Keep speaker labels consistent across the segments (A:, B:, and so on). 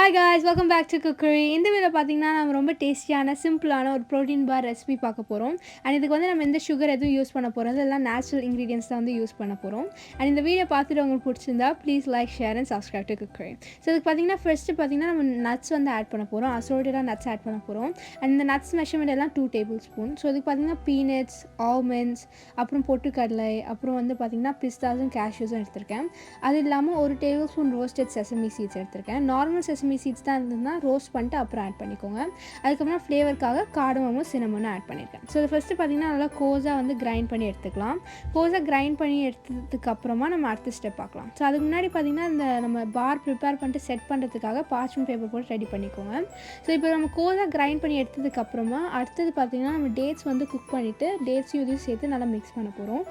A: Hi guys, welcome back to Coocurry. இந்த வீடியோல பாத்தீங்கன்னா நம்ம ரொம்ப டேஸ்டியான சிம்பிளான ஒரு புரோட்டீன் பார் ரெசிபி பார்க்க போறோம். and இதுக்கு வந்து நம்ம எந்த sugar எதுவும் யூஸ் பண்ண போறது இல்ல natural ingredients தான் வந்து யூஸ் பண்ண போறோம். and இந்த வீடியோ பார்த்துட்டு உங்களுக்கு பிடிச்சிருந்தா please like, share and subscribe to Coocurry. so இதுக்கு பாத்தீங்கன்னா first பாத்தீங்கன்னா நம்ம nuts வந்து ஆட் பண்ண போறோம். assorted nuts ஆட் பண்ண போறோம். and இந்த nuts measurement எல்லாம் 2 tablespoon. so இதுக்கு பாத்தீங்கன்னா peanuts, almonds, அப்புறம் பொட்டுக்கடலை, அப்புறம் வந்து பாத்தீங்கன்னா pistas and cashews எடுத்துர்க்கேன். அது இல்லாம 1 tablespoon roasted sesame seeds எடுத்துர்க்கேன். normal sesame seeds தான் இருந்ததுன்னா ரோஸ்ட் பண்ணிட்டு அப்புறம் ஆட் பண்ணிக்கோங்க. அதுக்கப்புறம் ஃப்ளேவருக்காக கார்டமமும் சின்னமனும் ஆட் பண்ணியிருக்கேன். ஸோ இது ஃபஸ்ட்டு பார்த்தீங்கன்னா நல்லா கோஸாக வந்து கிரைண்ட் பண்ணி எடுத்துக்கலாம். கோஸாக கிரைண்ட் பண்ணி எடுத்ததுக்கு அப்புறமா நம்ம அடுத்த ஸ்டெப் பார்க்கலாம். ஸோ அதுக்கு முன்னாடி பார்த்தீங்கன்னா இந்த நம்ம பார் ப்ரிப்பேர் பண்ணிட்டு செட் பண்ணுறதுக்காக பார்ச்மெண்ட் பேப்பர் போட்டு ரெடி பண்ணிக்கோங்க. ஸோ இப்போ நம்ம கோஸாக கிரைண்ட் பண்ணி எடுத்ததுக்கப்புறமா அடுத்தது பார்த்தீங்கன்னா நம்ம டேட்ஸ் வந்து குக் பண்ணிவிட்டு டேட்ஸையும் இதையும் சேர்த்து நல்லா மிக்ஸ் பண்ண போகிறோம்.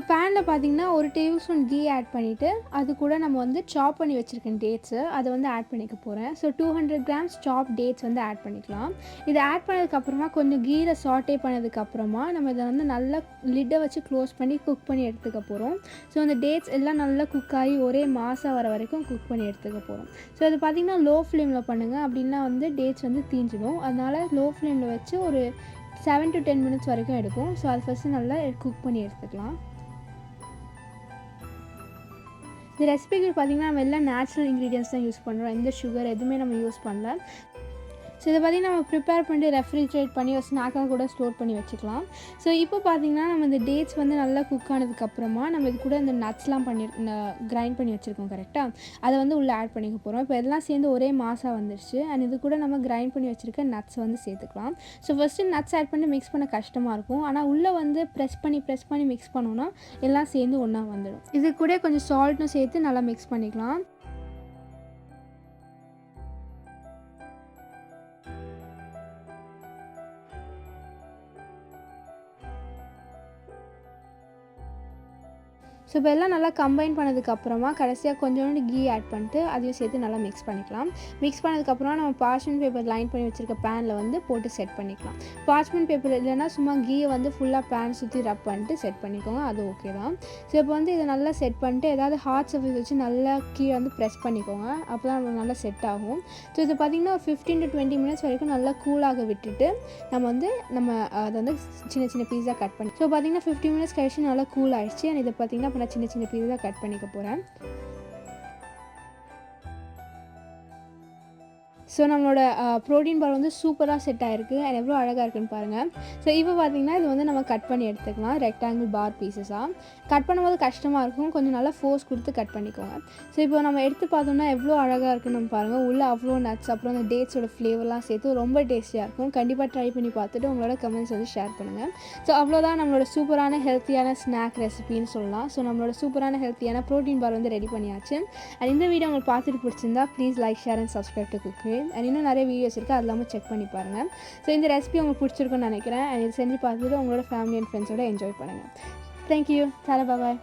A: பேனில் பார்த்தீங்கன்னா 1 டேபிள்ஸ்பூன் கீ ஆட் பண்ணிவிட்டு அது கூட நம்ம வந்து சாப் பண்ணி வச்சுருக்கேன் டேட்ஸு அதை வந்து ஆட் பண்ணிக்க போகிறேன். ஸோ 200 grams சாப் டேட்ஸ் வந்து ஆட் பண்ணிக்கலாம். இதை ஆட் பண்ணதுக்கப்புறமா கொஞ்சம் கீரை சாட்டே பண்ணதுக்கப்புறமா நம்ம இதை வந்து நல்லா லிட்டை வச்சு க்ளோஸ் பண்ணி குக் பண்ணி எடுத்துக்க போகிறோம். ஸோ அந்த டேட்ஸ் எல்லாம் நல்லா குக் ஆகி ஒரே மாதம் வர வரைக்கும் குக் பண்ணி எடுத்துக்க போகிறோம். ஸோ இது பார்த்திங்கன்னா லோ ஃப்ளேமில் பண்ணுங்கள், அப்படின்னா வந்து டேட்ஸ் வந்து தீஞ்சிடும். அதனால் லோ ஃப்ளேமில் வச்சு ஒரு 7 to 10 minutes வரைக்கும் எடுக்கும். ஸோ அது ஃபஸ்ட்டு நல்லா குக் பண்ணி எடுத்துக்கலாம். இந்த ரெசிபிக்கு பார்த்திங்கன்னா நம்ம எல்லாம் நேச்சுரல் இன்க்ரீடியன்ஸ் தான் யூஸ் பண்ணுறோம், எந்த சுகர் எதுவுமே நம்ம யூஸ் பண்ணல. ஸோ இதை பார்த்திங்கன்னா நம்ம ப்ரிப்பேர் பண்ணி ரெஃப்ரிஜரேட் பண்ணி ஒரு ஸ்நாக்காக கூட ஸ்டோர் பண்ணி வச்சுக்கலாம். ஸோ இப்போ பார்த்திங்கன்னா நம்ம இந்த டேட்ஸ் வந்து நல்லா குக் ஆனதுக்கப்புறமா நம்ம இது கூட இந்த நட்ஸ்லாம் கிரைண்ட் பண்ணி வச்சுருக்கோம் கரெக்டாக, அதை வந்து உள்ளே ஆட் பண்ணிக்க போகிறோம். இப்போ எல்லாம் சேர்ந்து ஒரே மாசாக வந்துருச்சு. அண்ட் இது கூட நம்ம கிரைண்ட் பண்ணி வச்சுருக்க நட்ஸ் வந்து சேர்த்துக்கலாம். ஸோ ஃபஸ்ட்டு நட்ஸ் ஆட் பண்ணி மிக்ஸ் பண்ண கஷ்டமாக இருக்கும், ஆனால் உள்ளே வந்து ப்ரெஸ் பண்ணி மிக்ஸ் பண்ணோன்னா எல்லாம் சேர்ந்து ஒன்றா வந்துடும். இது கூட கொஞ்சம் சால்ட்டும் சேர்த்து நல்லா மிக்ஸ் பண்ணிக்கலாம். ஸோ இப்போ எல்லாம் நல்லா கம்பைன் பண்ணதுக்கப்புறமா கடைசியாக கொஞ்சோண்டு கீ ஆட் பண்ணிட்டு அதையும் சேர்த்து நல்லா மிக்ஸ் பண்ணிக்கலாம். மிக்ஸ் பண்ணதுக்கப்புறம் நம்ம பார்ச்மெண்ட் பேப்பர் லைன் பண்ணி வச்சுருக்க பேனில் வந்து போட்டு செட் பண்ணிக்கலாம். பார்ச்மெண்ட் பேப்பர் இல்லைன்னா சும்மா கீயை வந்து ஃபுல்லாக பேன் சுற்றி ரப் பண்ணிட்டு செட் பண்ணிக்கோங்க, அது ஓகே தான். ஸோ இப்போ வந்து இதை நல்லா செட் பண்ணிட்டு ஏதாவது ஹாட் சர்ஃபேஸ் வச்சு நல்லா கீழே வந்து ப்ரெஸ் பண்ணிக்கோங்க, அப்போ தான் நம்ம நல்லா செட் ஆகும். ஸோ இது பார்த்திங்கன்னா ஒரு 15 to 20 minutes வரைக்கும் நல்லா கூலாக விட்டுட்டு நம்ம அதை வந்து சின்ன சின்ன பீஸாக கட் பண்ணி, ஸோ பார்த்திங்கன்னா 15 minutes கழிச்சு நல்லா கூல் ஆகிடுச்சு. அண்ட் இதை பார்த்திங்கன்னா இப்போ நான் சின்ன சின்ன பீஸாக கட் பண்ணிக்க போகிறேன். ஸோ நம்மளோட ப்ரோட்டீன் பார் வந்து சூப்பராக செட் ஆகிருக்கு. அண்ட் எவ்வளோ அழகாக இருக்குன்னு பாருங்கள். ஸோ இப்போ பார்த்திங்கன்னா இது வந்து நம்ம கட் பண்ணி எடுத்துக்கலாம் ரெக்டாங்கிள் பார் பீசஸாக. கட் பண்ணும்போது கஷ்டமாக இருக்கும், கொஞ்சம் நல்லா ஃபோர்ஸ் கொடுத்து கட் பண்ணிக்கோங்க. ஸோ இப்போ நம்ம எடுத்து பார்த்தோம்னா எவ்வளோ அழகாக இருக்குன்னு நம்ம பாருங்கள். உள்ளே அவ்வளோ நட்ஸ் அப்புறம் அந்த டேட்ஸோட ஃப்ளேவர்லாம் சேர்த்து ரொம்ப டேஸ்டியாக இருக்கும். கண்டிப்பாக ட்ரை பண்ணி பார்த்துட்டு உங்களோட கமெண்ட்ஸ் வந்து ஷேர் பண்ணுங்கள். ஸோ அவ்வளோதான் நம்மளோட சூப்பரான ஹெல்த்தியான ஸ்நாக் ரெசிபின்னு சொல்லலாம். ஸோ நம்மளோட சூப்பரான ஹெல்த்தியான ப்ரோட்டீன் பார் வந்து ரெடி பண்ணியாச்சு. அண்ட் இந்த வீடியோ உங்களுக்கு பார்த்துட்டு பிடிச்சிருந்தா please like, share and subscribe to Coocurry. And இன்னும் நிறைய வீடியோஸ் இருக்குது, அது இல்லாமல் செக் பண்ணி பாருங்கள். ஸோ இந்த ரெசிபி உங்களுக்கு பிடிச்சிருக்குன்னு நினைக்கிறேன். அண்ட் இது செஞ்சு பார்த்துட்டு உங்களோட ஃபேமிலி அண்ட் ஃப்ரெண்ட்ஸோட என்ஜாய் பண்ணுங்கள். தேங்க்யூ. பாய்.